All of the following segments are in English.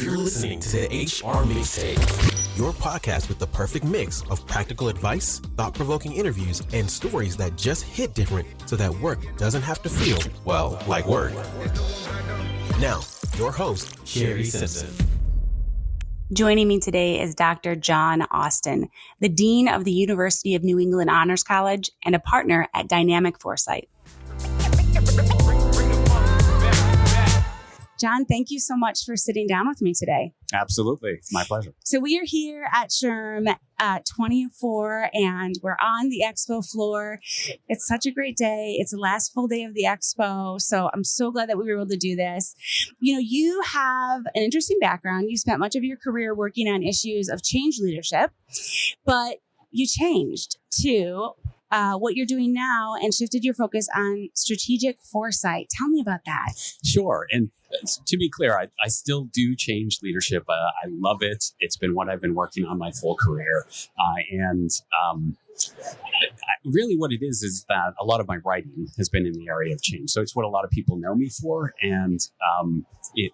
You're listening to the HR Mixtape, your podcast with the perfect mix of practical advice, thought-provoking interviews, and stories that just hit different so that work doesn't have to feel, well, like work. Now, your host, Shari Simpson. Joining me today is Dr. John Austin, the Dean of the University of New England Honors College and a partner at Dynamic Foresight. John, thank you so much for sitting down with me today. Absolutely. It's my pleasure. So we are here at SHRM at 24 and we're on the expo floor. It's such a great day. It's the last full day of the expo. So I'm so glad that we were able to do this. You know, you have an interesting background. You spent much of your career working on issues of change leadership, but you changed to what you're doing now and shifted your focus on strategic foresight. Tell me about that. Sure. And to be clear, I still do change leadership. I love it. It's been what I've been working on my full career. Really what it is that a lot of my writing has been in the area of change. So it's what a lot of people know me for. And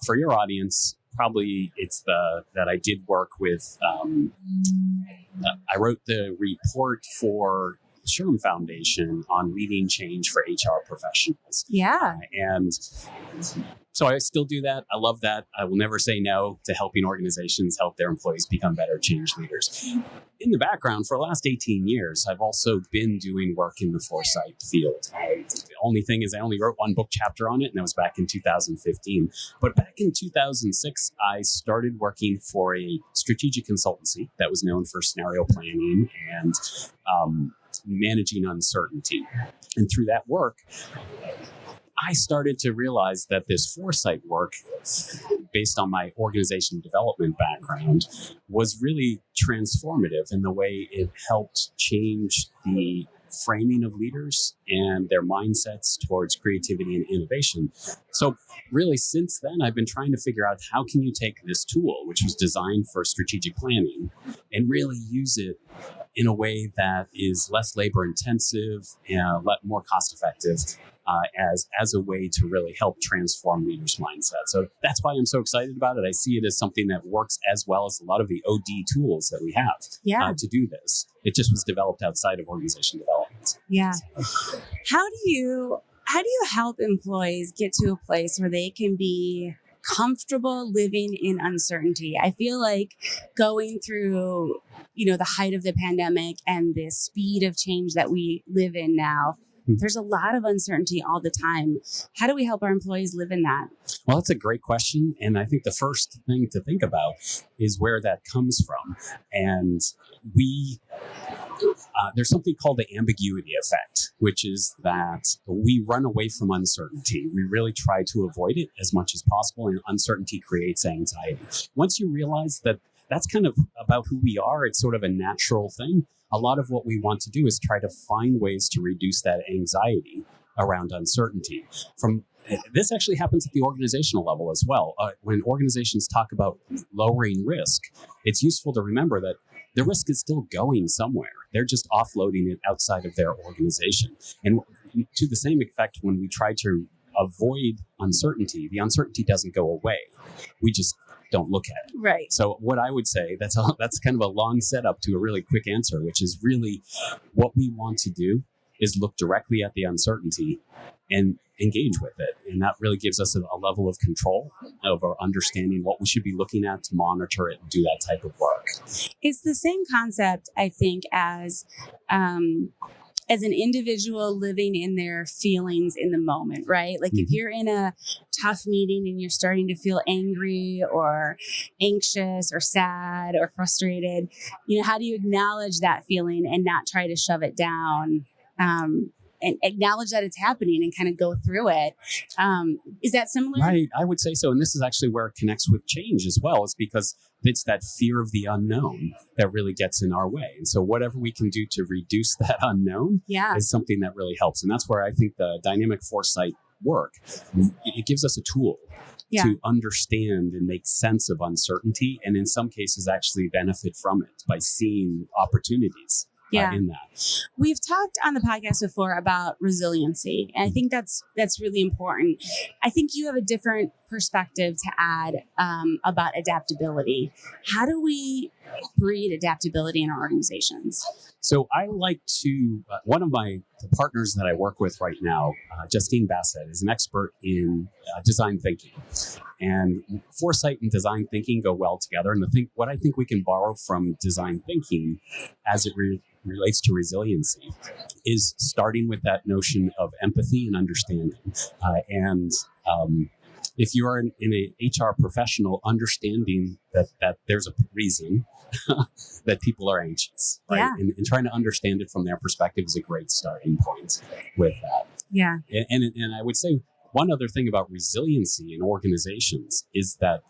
for your audience, probably it's that I did work with, I wrote the report for SHRM Foundation on leading change for HR professionals. Yeah. And so I still do that. I love that. I will never say no to helping organizations help their employees become better change leaders. In the background, for the last 18 years, I've also been doing work in the foresight field. The only thing is I only wrote one book chapter on it, and that was back in 2015. But back in 2006, I started working for a strategic consultancy that was known for scenario planning and managing uncertainty. And through that work, I started to realize that this foresight work, based on my organization development background, was really transformative in the way it helped change the framing of leaders and their mindsets towards creativity and innovation. So really, since then, I've been trying to figure out how can you take this tool, which was designed for strategic planning, and really use it in a way that is less labor intensive and more cost effective as a way to really help transform leaders' mindset. So that's why I'm so excited about it. I see it as something that works as well as a lot of the OD tools that we have to do this. It just was developed outside of organization development. Yeah. How do you help employees get to a place where they can be comfortable living in uncertainty? I feel like going through, the height of the pandemic and the speed of change that we live in now, there's a lot of uncertainty all the time. How do we help our employees live in that? Well, that's a great question. And I think the first thing to think about is where that comes from. And there's something called the ambiguity effect, which is that we run away from uncertainty. We really try to avoid it as much as possible, and uncertainty creates anxiety. Once you realize that that's kind of about who we are, it's sort of a natural thing. A lot of what we want to do is try to find ways to reduce that anxiety around uncertainty. This actually happens at the organizational level as well. When organizations talk about lowering risk, it's useful to remember that the risk is still going somewhere. They're just offloading it outside of their organization. And to the same effect, when we try to avoid uncertainty, the uncertainty doesn't go away. We just don't look at it. Right. So what I would say, that's kind of a long setup to a really quick answer, which is really what we want to do is look directly at the uncertainty and engage with it. And that really gives us a level of control over understanding what we should be looking at to monitor it and do that type of work. It's the same concept, I think, as an individual living in their feelings in the moment, right? Like if you're in a tough meeting and you're starting to feel angry or anxious or sad or frustrated, how do you acknowledge that feeling and not try to shove it down? And acknowledge that it's happening and kind of go through it. Is that similar? Right. I would say so. And this is actually where it connects with change as well. It's because it's that fear of the unknown that really gets in our way. And so whatever we can do to reduce that unknown is something that really helps. And that's where I think the dynamic foresight work, it gives us a tool to understand and make sense of uncertainty. And in some cases, actually benefit from it by seeing opportunities in that. We've talked on the podcast before about resiliency, and I think that's really important. I think you have a different perspective to add about adaptability. How do we breed adaptability in our organizations? So I like to, one of the partners that I work with right now, Justine Bassett, is an expert in design thinking. And foresight and design thinking go well together. And what I think we can borrow from design thinking as it relates to resiliency is starting with that notion of empathy and understanding. If you are in an HR professional, understanding that there's a reason that people are anxious, right? Yeah. And trying to understand it from their perspective is a great starting point with that. Yeah. And I would say one other thing about resiliency in organizations is that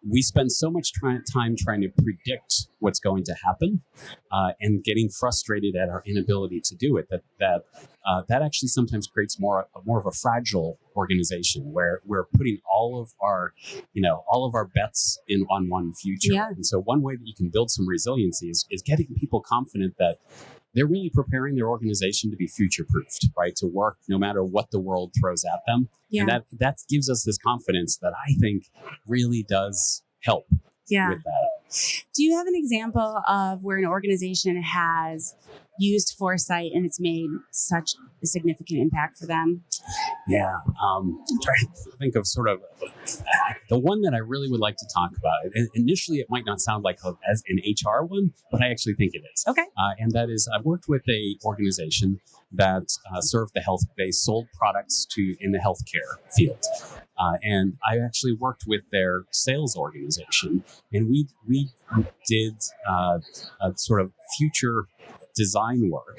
we spend so much time trying to predict what's going to happen and getting frustrated at our inability to do it. That actually sometimes creates more of a fragile organization where we're putting all of our bets on one future. Yeah. And so one way that you can build some resiliency is getting people confident that they're really preparing their organization to be future-proofed, right? To work no matter what the world throws at them. Yeah. And that gives us this confidence that I think really does help with that. Do you have an example of where an organization has used foresight and it's made such a significant impact for them? Yeah. I'm trying to think of sort of the one that I really would like to talk about. And initially, it might not sound like as an HR one, but I actually think it is. Okay. And that is, I've worked with a organization that served the health. They sold products in the healthcare field. And I actually worked with their sales organization, and we did a sort of future design work,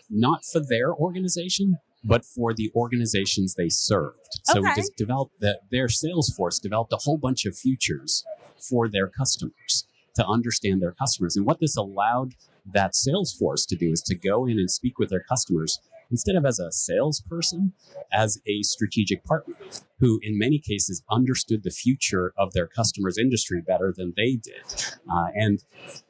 not for their organization, but for the organizations they served. So we just developed their sales force developed a whole bunch of futures for their customers to understand their customers. And what this allowed that sales force to do is to go in and speak with their customers instead of as a salesperson, as a strategic partner who in many cases understood the future of their customers' industry better than they did. And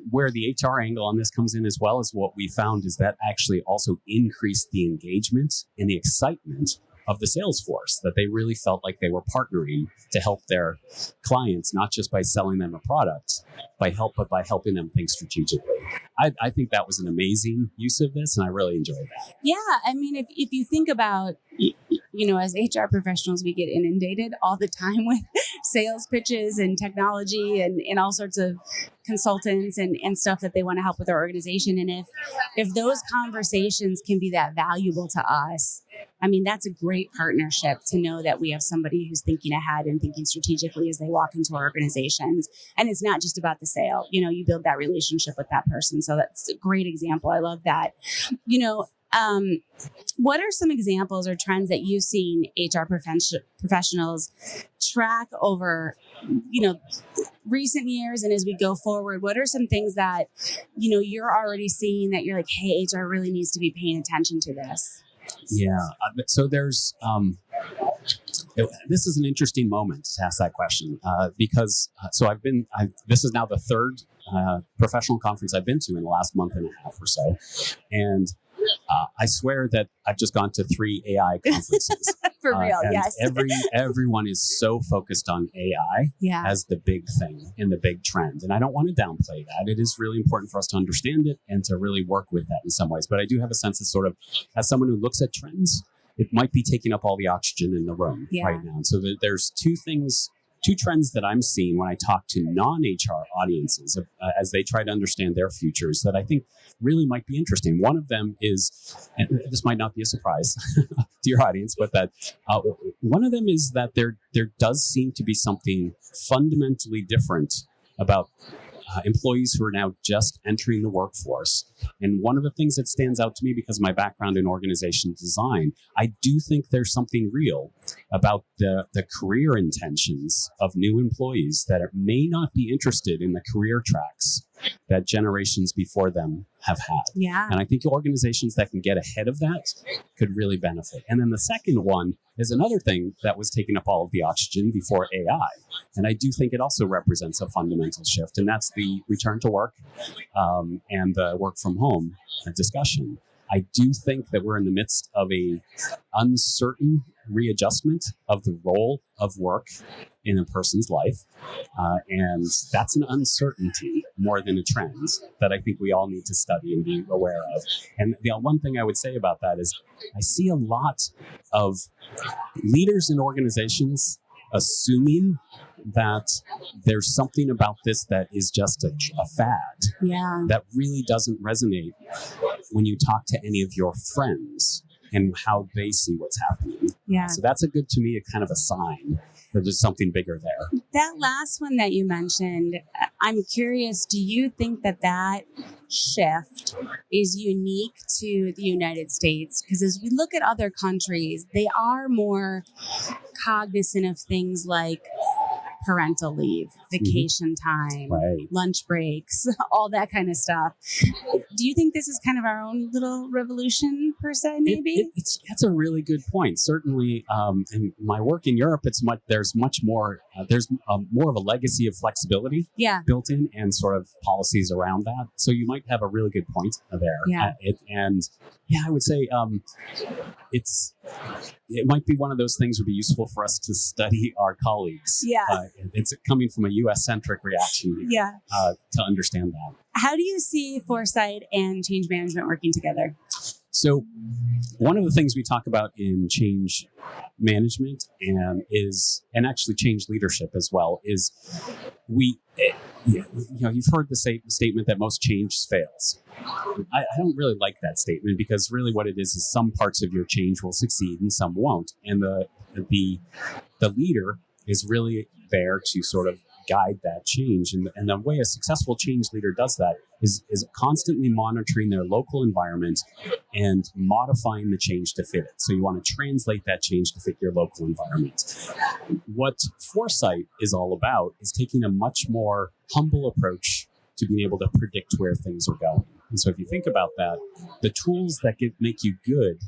where the HR angle on this comes in as well as what we found is that actually also increased the engagement and the excitement of the sales force, that they really felt like they were partnering to help their clients, not just by selling them a product, but by helping them think strategically. I think that was an amazing use of this, and I really enjoyed that. Yeah, I mean, if you think about, as HR professionals, we get inundated all the time with sales pitches and technology and all sorts of consultants and stuff that they want to help with their organization. And if those conversations can be that valuable to us, I mean, that's a great partnership to know that we have somebody who's thinking ahead and thinking strategically as they walk into our organizations. And it's not just about the sale. You build that relationship with that person. So that's a great example. I love that. What are some examples or trends that you've seen HR professionals track over, recent years and as we go forward? What are some things that, you're already seeing that you're like, hey, HR really needs to be paying attention to this? Yeah. So there's, this is an interesting moment to ask that question because this is now the third professional conference I've been to in the last month and a half or so. And I swear that I've just gone to 3 AI conferences. For real, yes. Everyone is so focused on AI as the big thing and the big trend. And I don't want to downplay that. It is really important for us to understand it and to really work with that in some ways. But I do have a sense of sort of, as someone who looks at trends, it might be taking up all the oxygen in the room right now. And so there's two trends that I'm seeing when I talk to non-HR audiences as they try to understand their futures that I think really might be interesting. One of them is, and this might not be a surprise to your audience, but that one of them is that there does seem to be something fundamentally different about employees who are now just entering the workforce. And one of the things that stands out to me because of my background in organization design, I do think there's something real about the career intentions of new employees that may not be interested in the career tracks that generations before them have had. Yeah. And I think organizations that can get ahead of that could really benefit. And then the second one is another thing that was taking up all of the oxygen before AI. And I do think it also represents a fundamental shift, and that's the return to work and the work from home discussion. I do think that we're in the midst of a uncertain readjustment of the role of work in a person's life. And that's an uncertainty more than a trend that I think we all need to study and be aware of. And the one thing I would say about that is I see a lot of leaders in organizations assuming that there's something about this that is just a fad. Yeah. That really doesn't resonate when you talk to any of your friends and how they see what's happening. Yeah. So that's to me, a kind of a sign that there's something bigger there. That last one that you mentioned, I'm curious, do you think that shift is unique to the United States? Because as we look at other countries, they are more cognizant of things like parental leave, vacation time, Right. lunch breaks, all that kind of stuff. Do you think this is kind of our own little revolution per se, maybe? That's a really good point. Certainly, in my work in Europe, there's much more. There's more of a legacy of flexibility built in, and sort of policies around that. So you might have a really good point there. Yeah. I would say it might be one of those things that would be useful for us to study our colleagues. Yeah. It's coming from a U.S.-centric reaction to understand that. How do you see foresight and change management working together? So one of the things we talk about in change management and actually change leadership as well is you've heard the statement that most change fails. I don't really like that statement, because really what it is some parts of your change will succeed and some won't. And the leader is really there to sort of guide that change. And the way a successful change leader does that is constantly monitoring their local environment and modifying the change to fit it. So you want to translate that change to fit your local environment. What foresight is all about is taking a much more humble approach to being able to predict where things are going. And so if you think about that, the tools that make you good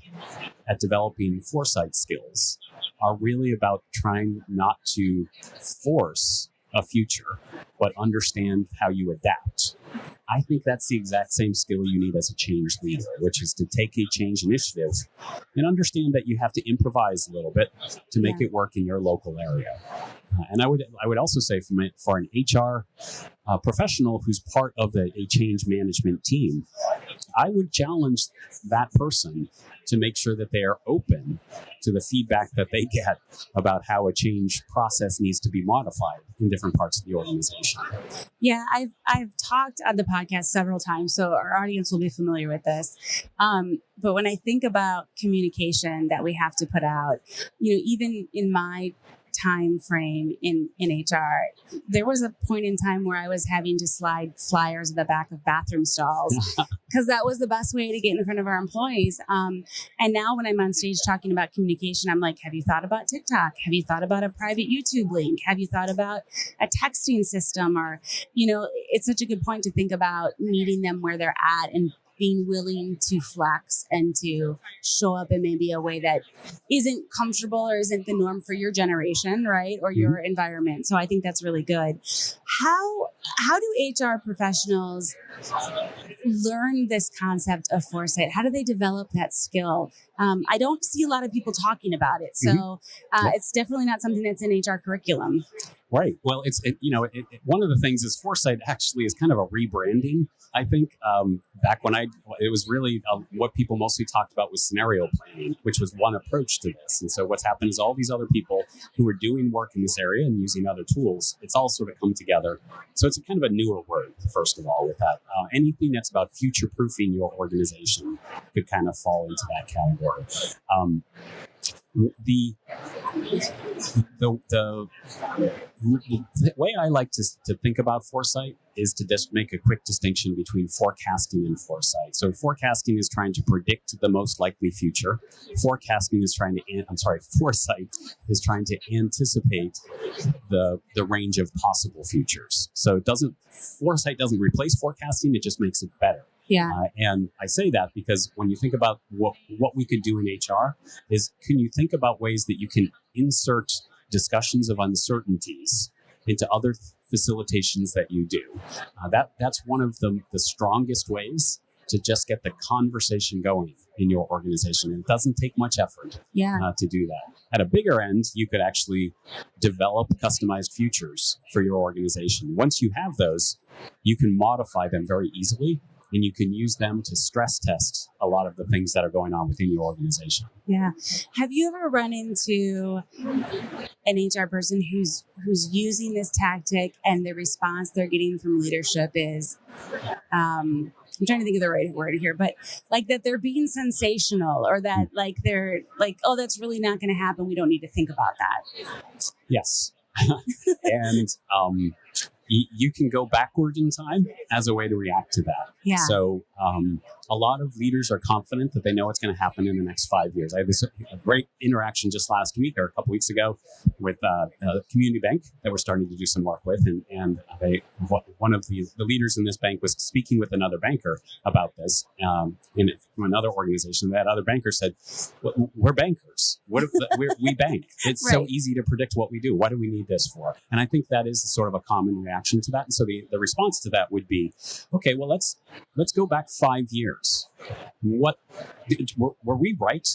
at developing foresight skills are really about trying not to force a future, but understand how you adapt. I think that's the exact same skill you need as a change leader, which is to take a change initiative and understand that you have to improvise a little bit to make it work in your local area. And I would also say for an HR professional who's part of a change management team, I would challenge that person to make sure that they are open to the feedback that they get about how a change process needs to be modified in different parts of the organization. Yeah, I've talked on the podcast several times, so our audience will be familiar with this. But when I think about communication that we have to put out, even in my time frame in HR, there was a point in time where I was having to slide flyers at the back of bathroom stalls because that was the best way to get in front of our employees. And now when I'm on stage talking about communication, I'm like, have you thought about TikTok? Have you thought about a private YouTube link? Have you thought about a texting system? Or, it's such a good point to think about meeting them where they're at and being willing to flex and to show up in maybe a way that isn't comfortable or isn't the norm for your generation, right? Or your environment. So I think that's really good. How do HR professionals learn this concept of foresight? How do they develop that skill? I don't see a lot of people talking about it. So it's definitely not something that's in HR curriculum. Right. Well, one of the things is foresight actually is kind of a rebranding. I think back when it was really what people mostly talked about was scenario planning, which was one approach to this. And so what's happened is all these other people who are doing work in this area and using other tools, it's all sort of come together. So it's a kind of a newer word, first of all, with that. Anything that's about future-proofing your organization could kind of fall into that category. the way I like to think about foresight is to just make a quick distinction between forecasting and foresight. So forecasting is trying to predict the most likely future. Foresight is trying to anticipate the range of possible futures. So foresight doesn't replace forecasting, it just makes it better. Yeah. And I say that because when you think about what we could do in HR can you think about ways that you can insert discussions of uncertainties into other facilitations that you do? That's one of the strongest ways to just get the conversation going in your organization. And it doesn't take much effort to do that. At a bigger end, you could actually develop customized futures for your organization. Once you have those, you can modify them very easily, and you can use them to stress test a lot of the things that are going on within your organization. Yeah. Have you ever run into an HR person who's using this tactic and the response they're getting from leadership is, I'm trying to think of the right word here, but like that they're being sensational, or that like they're like, oh, that's really not going to happen. We don't need to think about that. Yes. And you can go backward in time as a way to react to that. Yeah. So a lot of leaders are confident that they know what's going to happen in the next 5 years. I had a great interaction just last week or a couple weeks ago with a community bank that we're starting to do some work with. And one of the leaders in this bank was speaking with another banker about this from another organization. That other banker said, we're bankers. We bank. It's right. So easy to predict what we do. What do we need this for? And I think that is sort of a common reaction to that. And so the response to that would be, okay, well, let's go back 5 years. What were we right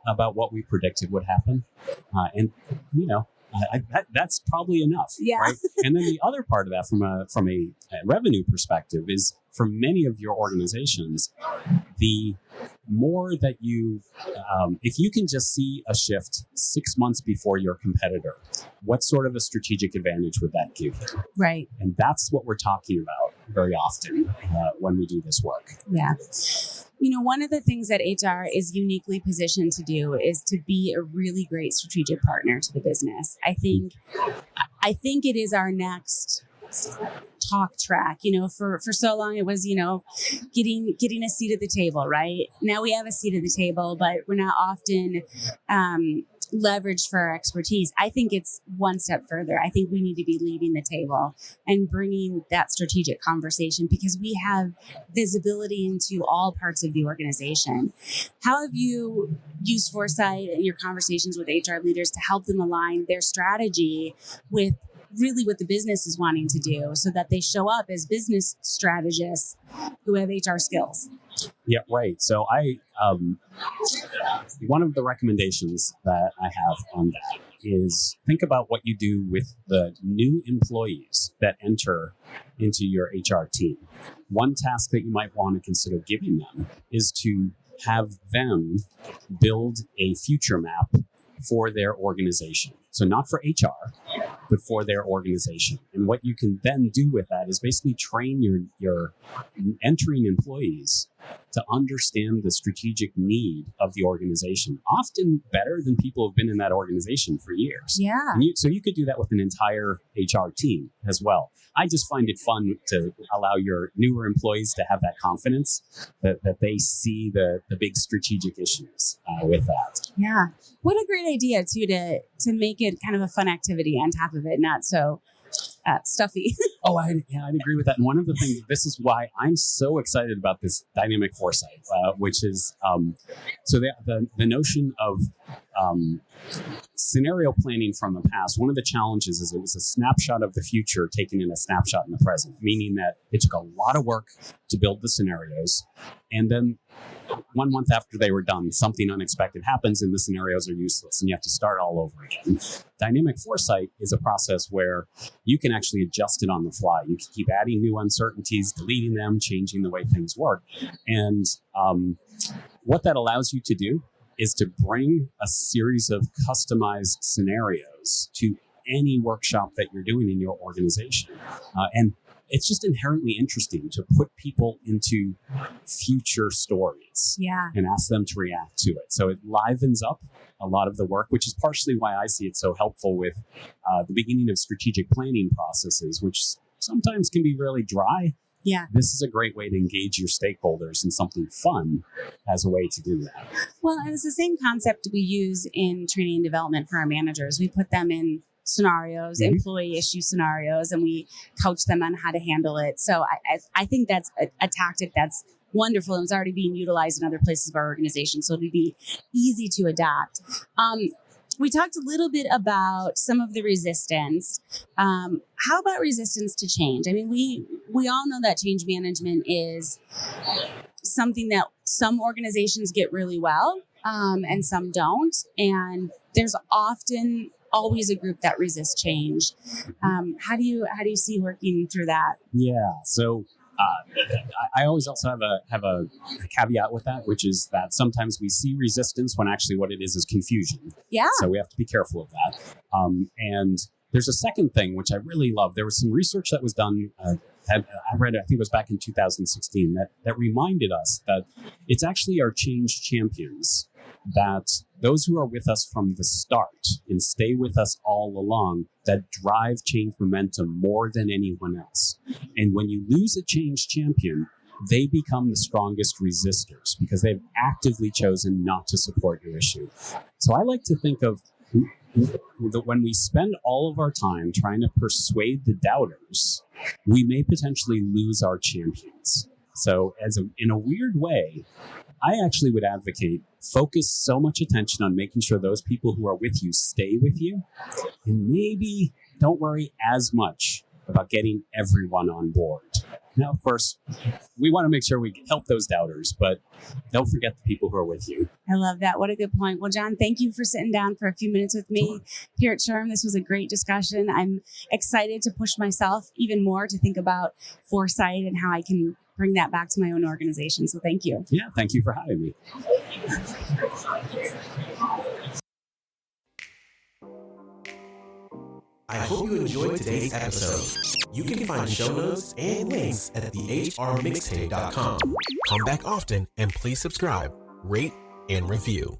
about what we predicted would happen? And that's probably enough. Yeah. Right? And then the other part of that, from a revenue perspective, is for many of your organizations, the more that if you can just see a shift 6 months before your competitor, what sort of a strategic advantage would that give you? Right. And that's what we're talking about very often when we do this work. Yeah. One of the things that HR is uniquely positioned to do is to be a really great strategic partner to the business. I think it is our next talk track. For so long it was, getting a seat at the table, right? Now we have a seat at the table, but we're not often leveraged for our expertise. I think it's one step further. I think we need to be leading the table and bringing that strategic conversation, because we have visibility into all parts of the organization. How have you used foresight in your conversations with HR leaders to help them align their strategy with really what the business is wanting to do, so that they show up as business strategists who have HR skills? Yeah, right. So one of the recommendations that I have on that is think about what you do with the new employees that enter into your HR team. One task that you might want to consider giving them is to have them build a future map for their organization. So not for HR, but for their organization. And what you can then do with that is basically train your entering employees to understand the strategic need of the organization, often better than people who've been in that organization for years. Yeah. So you could do that with an entire HR team as well. I just find it fun to allow your newer employees to have that confidence that they see the big strategic issues with that. Yeah. What a great idea, too, to make it kind of a fun activity on top of it, not so stuffy. Oh, I'd agree with that. And one of the things, this is why I'm so excited about this dynamic foresight, which is, so the notion of scenario planning from the past. One of the challenges is it was a snapshot of the future taken in a snapshot in the present, meaning that it took a lot of work to build the scenarios. And then 1 month after they were done, something unexpected happens and the scenarios are useless and you have to start all over again. Dynamic foresight is a process where you can actually adjust it on the fly. You can keep adding new uncertainties, deleting them, changing the way things work. And what that allows you to do is to bring a series of customized scenarios to any workshop that you're doing in your organization. And it's just inherently interesting to put people into future stories and ask them to react to it. So it livens up a lot of the work, which is partially why I see it so helpful with the beginning of strategic planning processes, which sometimes can be really dry. Yeah. This is a great way to engage your stakeholders in something fun as a way to do that. Well, and it's the same concept we use in training and development for our managers. We put them in scenarios, employee issue scenarios, and we coach them on how to handle it. So I think that's a tactic that's wonderful and it's already being utilized in other places of our organization. So it'll be easy to adapt. We talked a little bit about some of the resistance. How about resistance to change? I mean, we all know that change management is something that some organizations get really well, and some don't. And there's often always a group that resists change. How do you see working through that? Yeah. So I always also have a caveat with that, which is that sometimes we see resistance when actually what it is confusion. Yeah. So we have to be careful of that. And there's a second thing, which I really love. There was some research that was done that I read, I think it was back in 2016, that reminded us that it's actually our change champions, that those who are with us from the start and stay with us all along, that drive change momentum more than anyone else. And when you lose a change champion, they become the strongest resistors because they've actively chosen not to support your issue. So I like to think of that when we spend all of our time trying to persuade the doubters, we may potentially lose our champions. So in a weird way, I actually would advocate focus so much attention on making sure those people who are with you stay with you, and maybe don't worry as much about getting everyone on board. Now, of course, we want to make sure we help those doubters, but don't forget the people who are with you. I love that. What a good point. Well, John, thank you for sitting down for a few minutes with me here at SHRM. This was a great discussion. I'm excited to push myself even more to think about foresight and how I can bring that back to my own organization. So thank you. Yeah, thank you for having me. I hope you enjoyed today's episode. You can find show notes and links at thehrmixtape.com. Come back often and please subscribe, rate, and review.